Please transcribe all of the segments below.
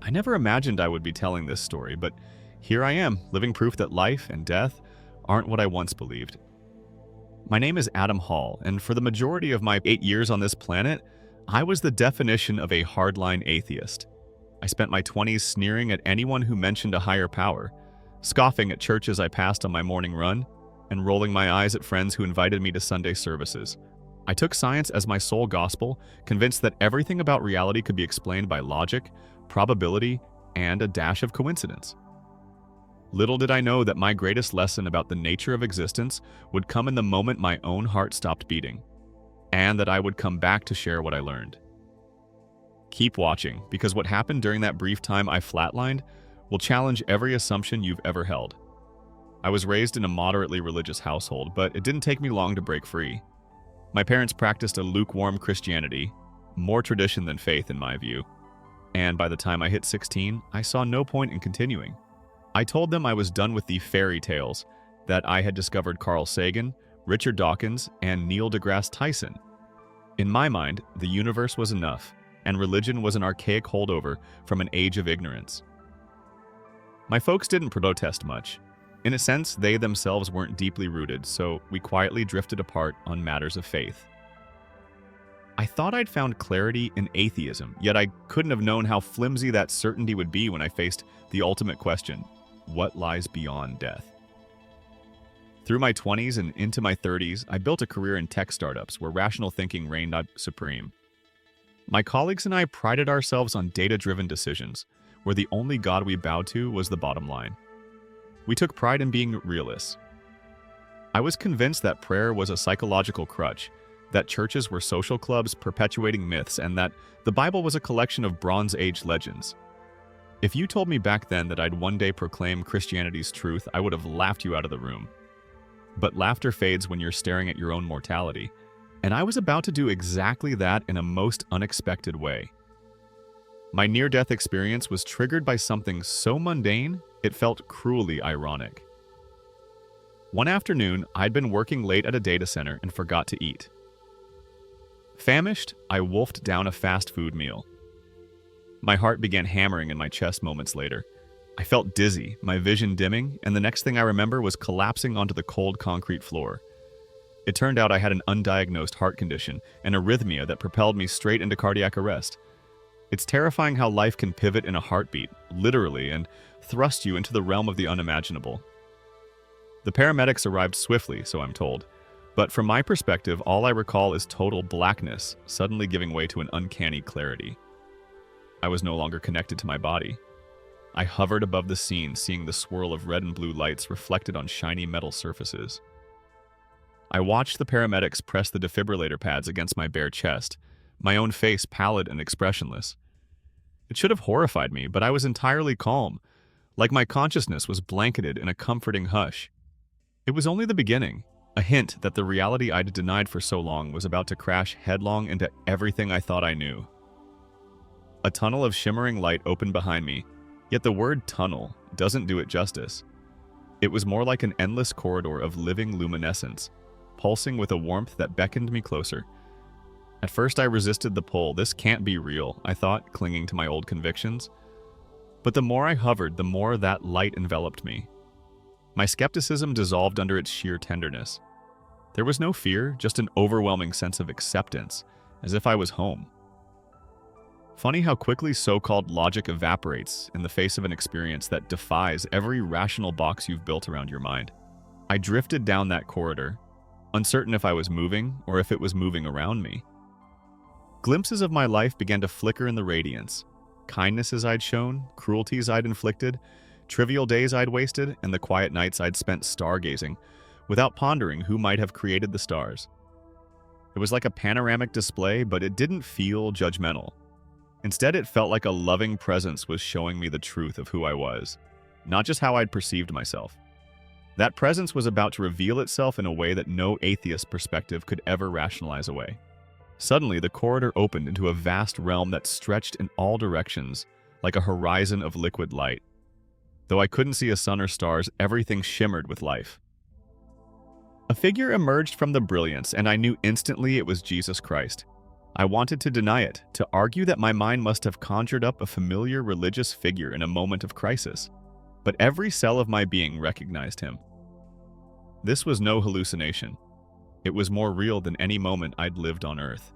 I never imagined I would be telling this story, but here I am, living proof that life and death aren't what I once believed. My name is Adam Hall, and for the majority of my 8 years on this planet, I was the definition of a hardline atheist. I spent my 20s sneering at anyone who mentioned a higher power, scoffing at churches I passed on my morning run, and rolling my eyes at friends who invited me to Sunday services. I took science as my sole gospel, convinced that everything about reality could be explained by logic, probability, and a dash of coincidence. Little did I know that my greatest lesson about the nature of existence would come in the moment my own heart stopped beating, and that I would come back to share what I learned. Keep watching, because what happened during that brief time I flatlined will challenge every assumption you've ever held. I was raised in a moderately religious household, but it didn't take me long to break free. My parents practiced a lukewarm Christianity, more tradition than faith in my view, and by the time I hit 16, I saw no point in continuing. I told them I was done with the fairy tales, that I had discovered Carl Sagan, Richard Dawkins, and Neil deGrasse Tyson. In my mind, the universe was enough, and religion was an archaic holdover from an age of ignorance. My folks didn't protest much. In a sense, they themselves weren't deeply rooted, so we quietly drifted apart on matters of faith. I thought I'd found clarity in atheism, yet I couldn't have known how flimsy that certainty would be when I faced the ultimate question: what lies beyond death? Through my 20s and into my 30s, I built a career in tech startups where rational thinking reigned supreme. My colleagues and I prided ourselves on data-driven decisions, where the only God we bowed to was the bottom line. We took pride in being realists. I was convinced that prayer was a psychological crutch, that churches were social clubs perpetuating myths, and that the Bible was a collection of Bronze Age legends. If you told me back then that I'd one day proclaim Christianity's truth, I would have laughed you out of the room. But laughter fades when you're staring at your own mortality, and I was about to do exactly that in a most unexpected way. My near-death experience was triggered by something so mundane, it felt cruelly ironic. One afternoon, I'd been working late at a data center and forgot to eat. Famished, I wolfed down a fast food meal. My heart began hammering in my chest moments later. I felt dizzy, my vision dimming, and the next thing I remember was collapsing onto the cold concrete floor. It turned out I had an undiagnosed heart condition, an arrhythmia that propelled me straight into cardiac arrest. It's terrifying how life can pivot in a heartbeat, literally, and thrust you into the realm of the unimaginable. The paramedics arrived swiftly, so I'm told. But from my perspective, all I recall is total blackness, suddenly giving way to an uncanny clarity. I was no longer connected to my body. I hovered above the scene, seeing the swirl of red and blue lights reflected on shiny metal surfaces. I watched the paramedics press the defibrillator pads against my bare chest, my own face pallid and expressionless. It should have horrified me, but I was entirely calm, like my consciousness was blanketed in a comforting hush. It was only the beginning. A hint that the reality I'd denied for so long was about to crash headlong into everything I thought I knew. A tunnel of shimmering light opened behind me, yet the word tunnel doesn't do it justice. It was more like an endless corridor of living luminescence, pulsing with a warmth that beckoned me closer. At first I resisted the pull. This can't be real, I thought, clinging to my old convictions. But the more I hovered, the more that light enveloped me. My skepticism dissolved under its sheer tenderness. There was no fear, just an overwhelming sense of acceptance, as if I was home. Funny how quickly so-called logic evaporates in the face of an experience that defies every rational box you've built around your mind. I drifted down that corridor, uncertain if I was moving or if it was moving around me. Glimpses of my life began to flicker in the radiance. Kindnesses I'd shown, cruelties I'd inflicted, trivial days I'd wasted, and the quiet nights I'd spent stargazing, without pondering who might have created the stars. It was like a panoramic display, but it didn't feel judgmental. Instead, it felt like a loving presence was showing me the truth of who I was, not just how I'd perceived myself. That presence was about to reveal itself in a way that no atheist perspective could ever rationalize away. Suddenly, the corridor opened into a vast realm that stretched in all directions, like a horizon of liquid light. Though I couldn't see a sun or stars, everything shimmered with life. A figure emerged from the brilliance, and I knew instantly it was Jesus Christ. I wanted to deny it, to argue that my mind must have conjured up a familiar religious figure in a moment of crisis. But every cell of my being recognized him. This was no hallucination. It was more real than any moment I'd lived on Earth.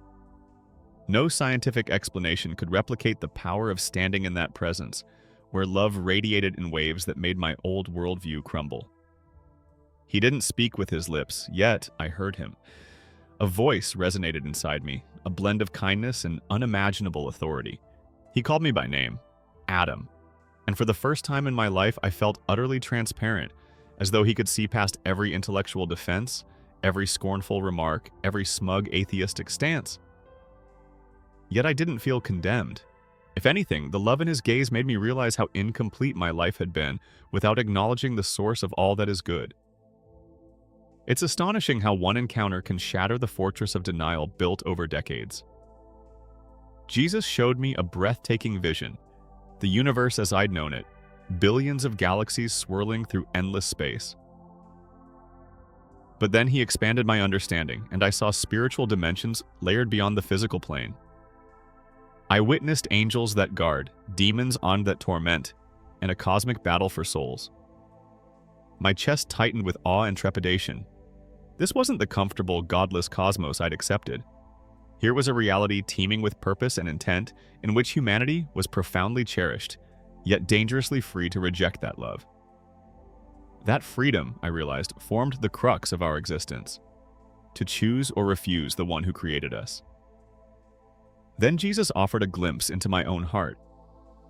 No scientific explanation could replicate the power of standing in that presence, where love radiated in waves that made my old worldview crumble. He didn't speak with his lips, yet I heard him. A voice resonated inside me, a blend of kindness and unimaginable authority. He called me by name, Adam, and for the first time in my life I felt utterly transparent, as though he could see past every intellectual defense, every scornful remark, every smug atheistic stance. Yet I didn't feel condemned. If anything, the love in his gaze made me realize how incomplete my life had been without acknowledging the source of all that is good. It's astonishing how one encounter can shatter the fortress of denial built over decades. Jesus showed me a breathtaking vision, the universe as I'd known it, billions of galaxies swirling through endless space. But then he expanded my understanding, and I saw spiritual dimensions layered beyond the physical plane. I witnessed angels that guard, demons on that torment, and a cosmic battle for souls. My chest tightened with awe and trepidation. This wasn't the comfortable, godless cosmos I'd accepted. Here was a reality teeming with purpose and intent, in which humanity was profoundly cherished, yet dangerously free to reject that love. That freedom, I realized, formed the crux of our existence, to choose or refuse the one who created us. Then Jesus offered a glimpse into my own heart.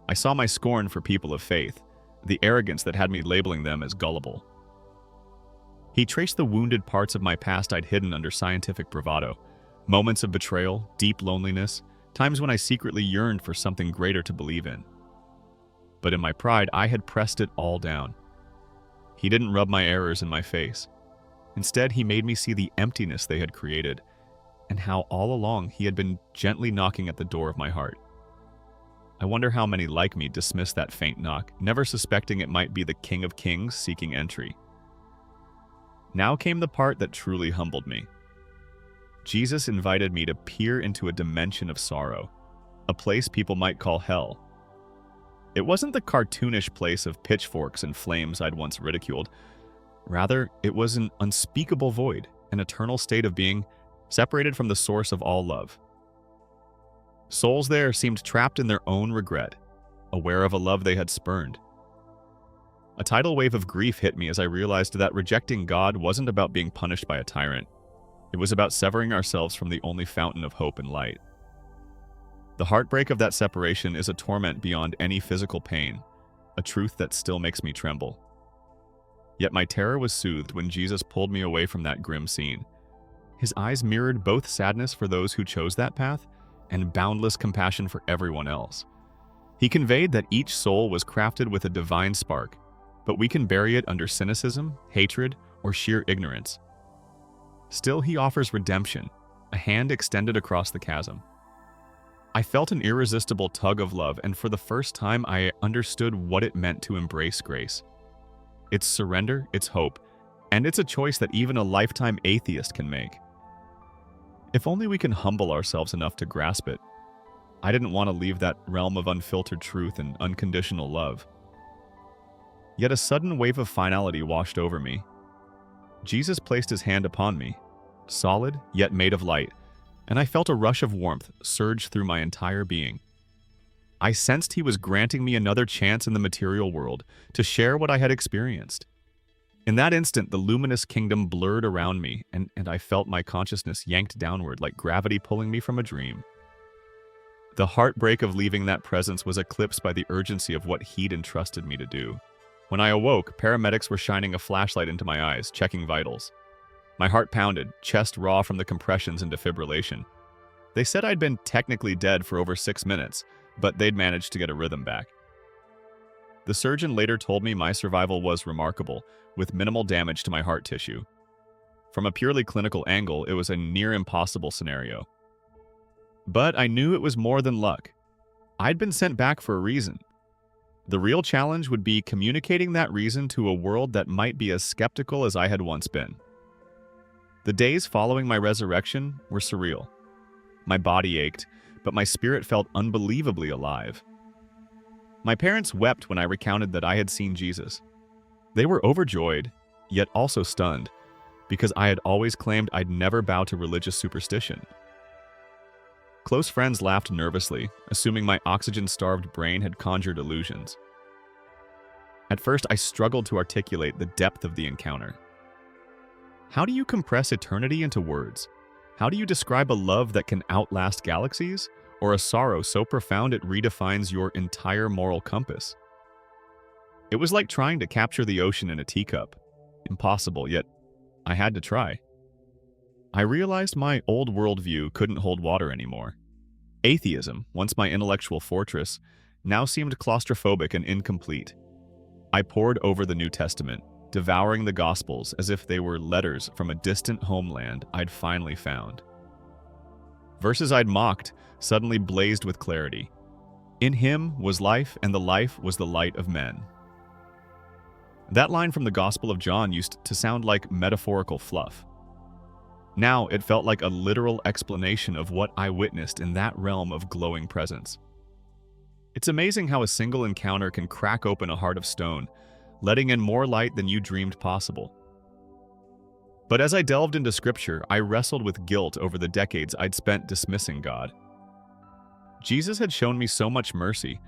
I saw my scorn for people of faith, the arrogance that had me labeling them as gullible. He traced the wounded parts of my past I'd hidden under scientific bravado, moments of betrayal, deep loneliness, times when I secretly yearned for something greater to believe in. But in my pride, I had pressed it all down. He didn't rub my errors in my face. Instead, he made me see the emptiness they had created, and how all along he had been gently knocking at the door of my heart. I wonder how many like me dismiss that faint knock, never suspecting it might be the King of Kings seeking entry. Now came the part that truly humbled me. Jesus invited me to peer into a dimension of sorrow, a place people might call hell. It wasn't the cartoonish place of pitchforks and flames I'd once ridiculed. Rather, it was an unspeakable void, an eternal state of being separated from the source of all love. Souls there seemed trapped in their own regret, aware of a love they had spurned. A tidal wave of grief hit me as I realized that rejecting God wasn't about being punished by a tyrant. It was about severing ourselves from the only fountain of hope and light. The heartbreak of that separation is a torment beyond any physical pain, a truth that still makes me tremble. Yet my terror was soothed when Jesus pulled me away from that grim scene. His eyes mirrored both sadness for those who chose that path and boundless compassion for everyone else. He conveyed that each soul was crafted with a divine spark, but we can bury it under cynicism, hatred, or sheer ignorance. Still, he offers redemption, a hand extended across the chasm. I felt an irresistible tug of love, and for the first time I understood what it meant to embrace grace. It's surrender, it's hope, and it's a choice that even a lifetime atheist can make. If only we can humble ourselves enough to grasp it. I didn't want to leave that realm of unfiltered truth and unconditional love. Yet a sudden wave of finality washed over me. Jesus placed his hand upon me, solid yet made of light, and I felt a rush of warmth surge through my entire being. I sensed he was granting me another chance in the material world to share what I had experienced. In that instant, the luminous kingdom blurred around me, and I felt my consciousness yanked downward like gravity pulling me from a dream. The heartbreak of leaving that presence was eclipsed by the urgency of what he'd entrusted me to do. When I awoke, paramedics were shining a flashlight into my eyes, checking vitals. My heart pounded, chest raw from the compressions and defibrillation. They said I'd been technically dead for over 6 minutes, but they'd managed to get a rhythm back. The surgeon later told me my survival was remarkable, with minimal damage to my heart tissue. From a purely clinical angle, it was a near impossible scenario. But I knew it was more than luck. I'd been sent back for a reason. The real challenge would be communicating that reason to a world that might be as skeptical as I had once been. The days following my resurrection were surreal. My body ached, but my spirit felt unbelievably alive. My parents wept when I recounted that I had seen Jesus. They were overjoyed, yet also stunned, because I had always claimed I'd never bow to religious superstition. Close friends laughed nervously, assuming my oxygen-starved brain had conjured illusions. At first, I struggled to articulate the depth of the encounter. How do you compress eternity into words? How do you describe a love that can outlast galaxies, or a sorrow so profound it redefines your entire moral compass? It was like trying to capture the ocean in a teacup. Impossible, yet I had to try. I realized my old worldview couldn't hold water anymore. Atheism, once my intellectual fortress, now seemed claustrophobic and incomplete. I pored over the New Testament, devouring the Gospels as if they were letters from a distant homeland I'd finally found. Verses I'd mocked suddenly blazed with clarity. In him was life, and the life was the light of men. That line from the Gospel of John used to sound like metaphorical fluff. Now it felt like a literal explanation of what I witnessed in that realm of glowing presence. It's amazing how a single encounter can crack open a heart of stone, letting in more light than you dreamed possible. But as I delved into Scripture, I wrestled with guilt over the decades I'd spent dismissing God. Jesus had shown me so much mercy.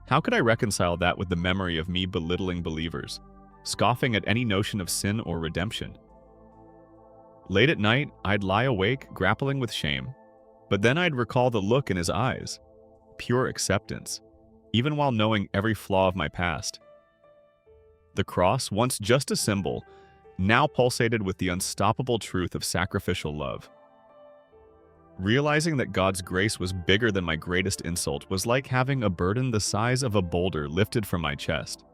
How could I reconcile that with the memory of me belittling believers, scoffing at any notion of sin or redemption? Late at night, I'd lie awake, grappling with shame. But then I'd recall the look in his eyes, pure acceptance, even while knowing every flaw of my past. The cross, once just a symbol, now pulsated with the unstoppable truth of sacrificial love. Realizing that God's grace was bigger than my greatest insult was like having a burden the size of a boulder lifted from my chest.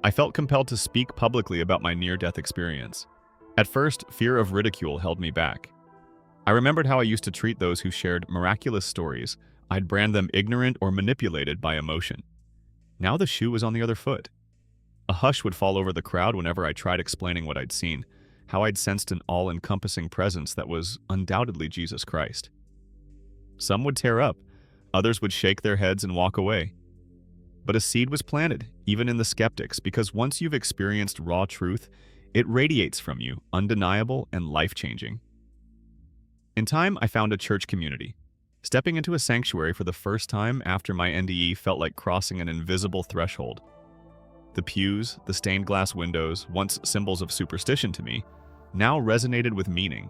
I felt compelled to speak publicly about my near-death experience. At first, fear of ridicule held me back. I remembered how I used to treat those who shared miraculous stories. I'd brand them ignorant or manipulated by emotion. Now the shoe was on the other foot. A hush would fall over the crowd whenever I tried explaining what I'd seen, how I'd sensed an all-encompassing presence that was undoubtedly Jesus Christ. Some would tear up, others would shake their heads and walk away. But a seed was planted, even in the skeptics, because once you've experienced raw truth, it radiates from you, undeniable and life-changing. In time, I found a church community. Stepping into a sanctuary for the first time after my NDE felt like crossing an invisible threshold. The pews, the stained glass windows, once symbols of superstition to me, now resonated with meaning.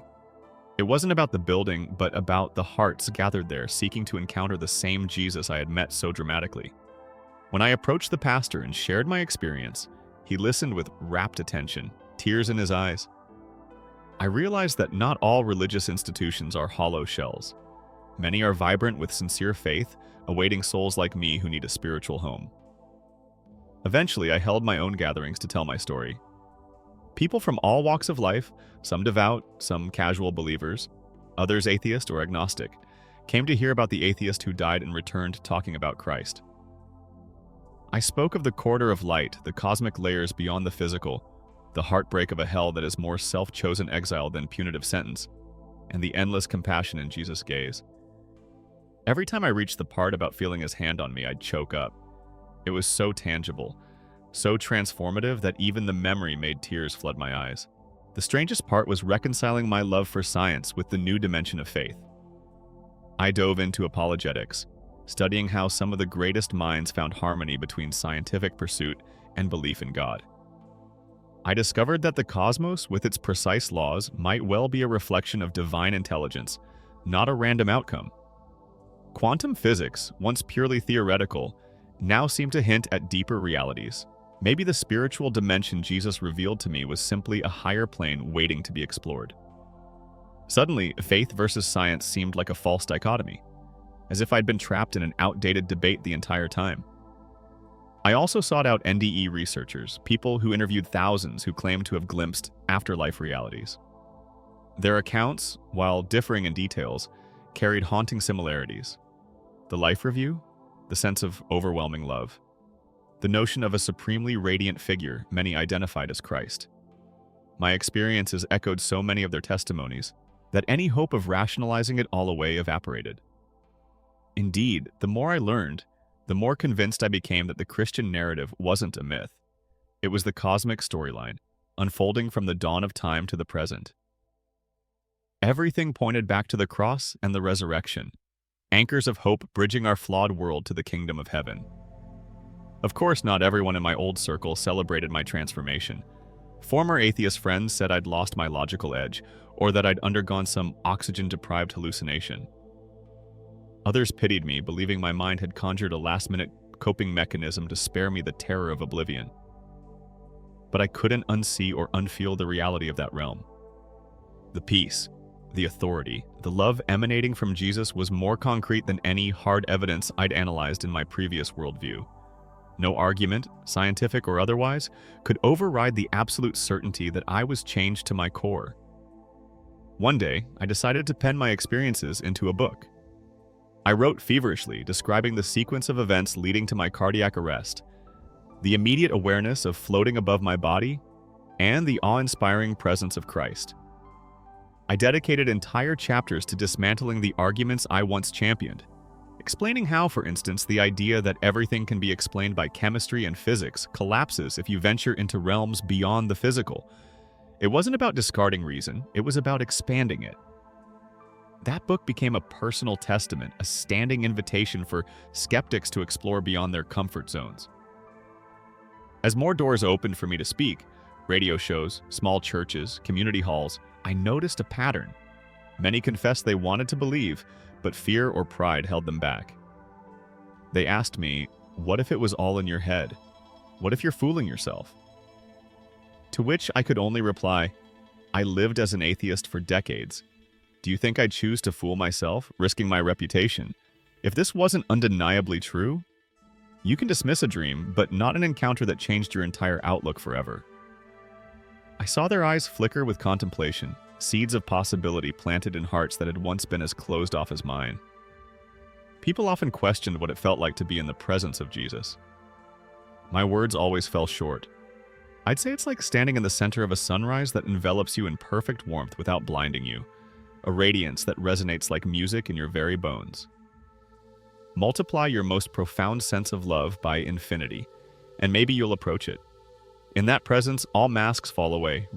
It wasn't about the building, but about the hearts gathered there seeking to encounter the same Jesus I had met so dramatically. When I approached the pastor and shared my experience, he listened with rapt attention, tears in his eyes. I realized that not all religious institutions are hollow shells. Many are vibrant with sincere faith, awaiting souls like me who need a spiritual home. Eventually, I held my own gatherings to tell my story. People from all walks of life, some devout, some casual believers, others atheist or agnostic, came to hear about the atheist who died and returned talking about Christ. I spoke of the corridor of light, the cosmic layers beyond the physical, the heartbreak of a hell that is more self-chosen exile than punitive sentence, and the endless compassion in Jesus' gaze. Every time I reached the part about feeling his hand on me, I'd choke up. It was so tangible, so transformative that even the memory made tears flood my eyes. The strangest part was reconciling my love for science with the new dimension of faith. I dove into apologetics, studying how some of the greatest minds found harmony between scientific pursuit and belief in God. I discovered that the cosmos, with its precise laws, might well be a reflection of divine intelligence, not a random outcome. Quantum physics, once purely theoretical, now seemed to hint at deeper realities. Maybe the spiritual dimension Jesus revealed to me was simply a higher plane waiting to be explored. Suddenly, faith versus science seemed like a false dichotomy, as if I'd been trapped in an outdated debate the entire time. I also sought out NDE researchers, people who interviewed thousands who claimed to have glimpsed afterlife realities. Their accounts, while differing in details, carried haunting similarities. The life review, the sense of overwhelming love, the notion of a supremely radiant figure many identified as Christ. My experiences echoed so many of their testimonies that any hope of rationalizing it all away evaporated. Indeed, the more I learned, the more convinced I became that the Christian narrative wasn't a myth. It was the cosmic storyline, unfolding from the dawn of time to the present. Everything pointed back to the cross and the resurrection, anchors of hope bridging our flawed world to the kingdom of heaven. Of course, not everyone in my old circle celebrated my transformation. Former atheist friends said I'd lost my logical edge, or that I'd undergone some oxygen-deprived hallucination. Others pitied me, believing my mind had conjured a last-minute coping mechanism to spare me the terror of oblivion. But I couldn't unsee or unfeel the reality of that realm. The peace, the authority, the love emanating from Jesus was more concrete than any hard evidence I'd analyzed in my previous worldview. No argument, scientific or otherwise, could override the absolute certainty that I was changed to my core. One day, I decided to pen my experiences into a book. I wrote feverishly, describing the sequence of events leading to my cardiac arrest, the immediate awareness of floating above my body, and the awe-inspiring presence of Christ. I dedicated entire chapters to dismantling the arguments I once championed, explaining how, for instance, the idea that everything can be explained by chemistry and physics collapses if you venture into realms beyond the physical. It wasn't about discarding reason, it was about expanding it. That book became a personal testament, a standing invitation for skeptics to explore beyond their comfort zones. As more doors opened for me to speak, radio shows, small churches, community halls, I noticed a pattern. Many confessed they wanted to believe, but fear or pride held them back. They asked me, what if it was all in your head? What if you're fooling yourself? To which I could only reply, I lived as an atheist for decades. Do you think I'd choose to fool myself, risking my reputation? If this wasn't undeniably true, you can dismiss a dream, but not an encounter that changed your entire outlook forever. I saw their eyes flicker with contemplation, seeds of possibility planted in hearts that had once been as closed off as mine. People often questioned what it felt like to be in the presence of Jesus. My words always fell short. I'd say it's like standing in the center of a sunrise that envelops you in perfect warmth without blinding you, a radiance that resonates like music in your very bones. Multiply your most profound sense of love by infinity, and maybe you'll approach it. In that presence, all masks fall away,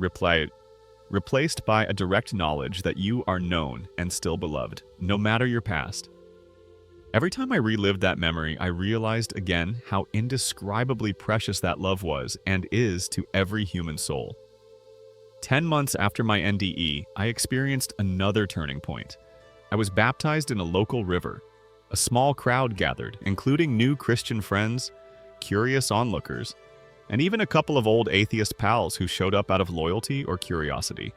replaced by a direct knowledge that you are known and still beloved, no matter your past. Every time I relived that memory, I realized again how indescribably precious that love was and is to every human soul. 10 months after my NDE, I experienced another turning point. I was baptized in a local river. A small crowd gathered, including new Christian friends, curious onlookers, and even a couple of old atheist pals who showed up out of loyalty or curiosity.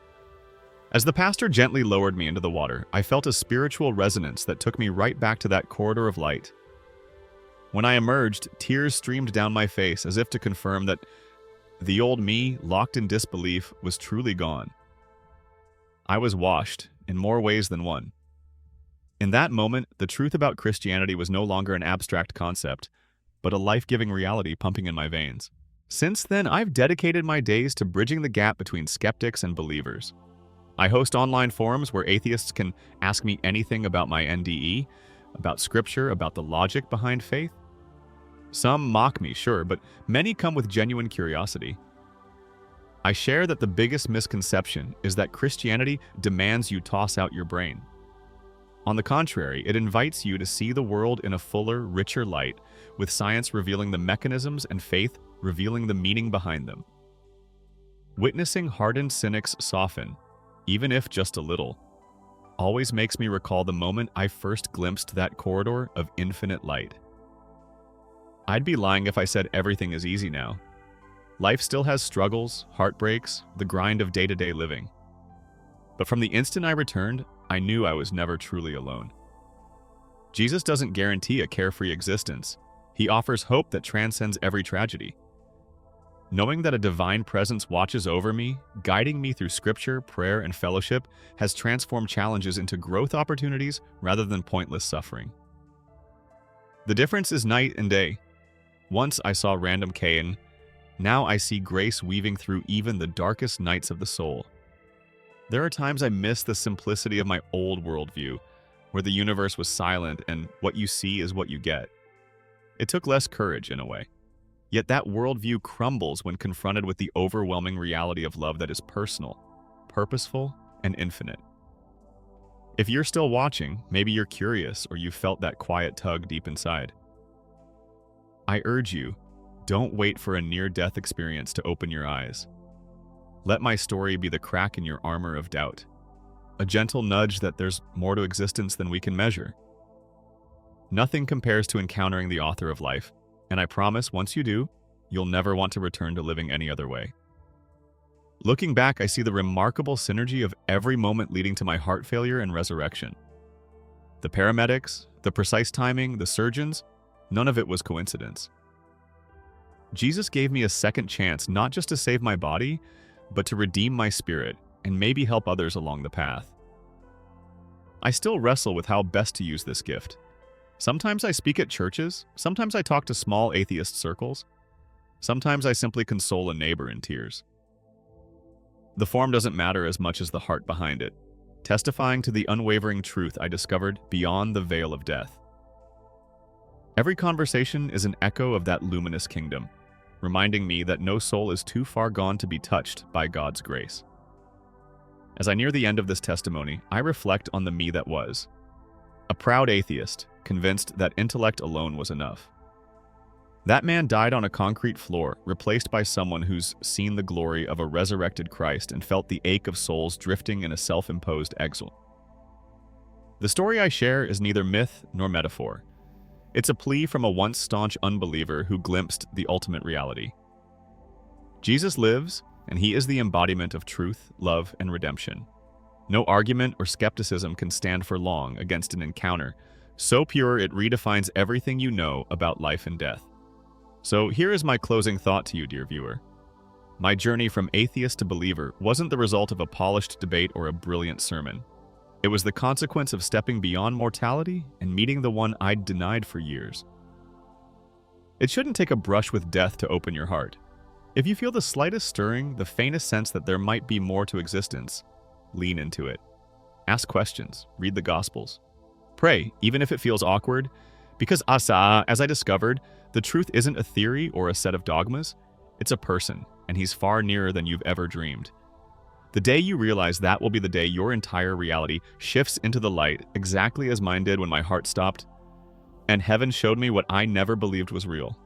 As the pastor gently lowered me into the water, I felt a spiritual resonance that took me right back to that corridor of light. When I emerged, tears streamed down my face as if to confirm that the old me, locked in disbelief, was truly gone. I was washed, in more ways than one. In that moment, the truth about Christianity was no longer an abstract concept, but a life-giving reality pumping in my veins. Since then, I've dedicated my days to bridging the gap between skeptics and believers. I host online forums where atheists can ask me anything about my NDE, about scripture, about the logic behind faith. Some mock me, sure, but many come with genuine curiosity. I share that the biggest misconception is that Christianity demands you toss out your brain. On the contrary, it invites you to see the world in a fuller, richer light, with science revealing the mechanisms and faith revealing the meaning behind them. Witnessing hardened cynics soften, even if just a little, always makes me recall the moment I first glimpsed that corridor of infinite light. I'd be lying if I said everything is easy now. Life still has struggles, heartbreaks, the grind of day-to-day living. But from the instant I returned, I knew I was never truly alone. Jesus doesn't guarantee a carefree existence. He offers hope that transcends every tragedy. Knowing that a divine presence watches over me, guiding me through scripture, prayer, and fellowship, has transformed challenges into growth opportunities rather than pointless suffering. The difference is night and day. Once I saw random Cain, now I see grace weaving through even the darkest nights of the soul. There are times I miss the simplicity of my old worldview, where the universe was silent and what you see is what you get. It took less courage in a way. Yet that worldview crumbles when confronted with the overwhelming reality of love that is personal, purposeful, and infinite. If you're still watching, maybe you're curious or you felt that quiet tug deep inside. I urge you, don't wait for a near-death experience to open your eyes. Let my story be the crack in your armor of doubt, a gentle nudge that there's more to existence than we can measure. Nothing compares to encountering the author of life, and I promise once you do, you'll never want to return to living any other way. Looking back, I see the remarkable synergy of every moment leading to my heart failure and resurrection. The paramedics, the precise timing, the surgeons, none of it was coincidence. Jesus gave me a second chance not just to save my body, but to redeem my spirit and maybe help others along the path. I still wrestle with how best to use this gift. Sometimes I speak at churches, sometimes I talk to small atheist circles, sometimes I simply console a neighbor in tears. The form doesn't matter as much as the heart behind it, testifying to the unwavering truth I discovered beyond the veil of death. Every conversation is an echo of that luminous kingdom, reminding me that no soul is too far gone to be touched by God's grace. As I near the end of this testimony, I reflect on the me that was. A proud atheist, convinced that intellect alone was enough. That man died on a concrete floor, replaced by someone who's seen the glory of a resurrected Christ and felt the ache of souls drifting in a self-imposed exile. The story I share is neither myth nor metaphor. It's a plea from a once staunch unbeliever who glimpsed the ultimate reality. Jesus lives, and he is the embodiment of truth, love, and redemption. No argument or skepticism can stand for long against an encounter so pure it redefines everything you know about life and death. So here is my closing thought to you, dear viewer. My journey from atheist to believer wasn't the result of a polished debate or a brilliant sermon. It was the consequence of stepping beyond mortality and meeting the one I'd denied for years. It shouldn't take a brush with death to open your heart. If you feel the slightest stirring, the faintest sense that there might be more to existence, lean into it. Ask questions, read the Gospels. Pray, even if it feels awkward, because as I discovered, the truth isn't a theory or a set of dogmas, it's a person, and he's far nearer than you've ever dreamed. The day you realize that will be the day your entire reality shifts into the light, exactly as mine did when my heart stopped, and heaven showed me what I never believed was real.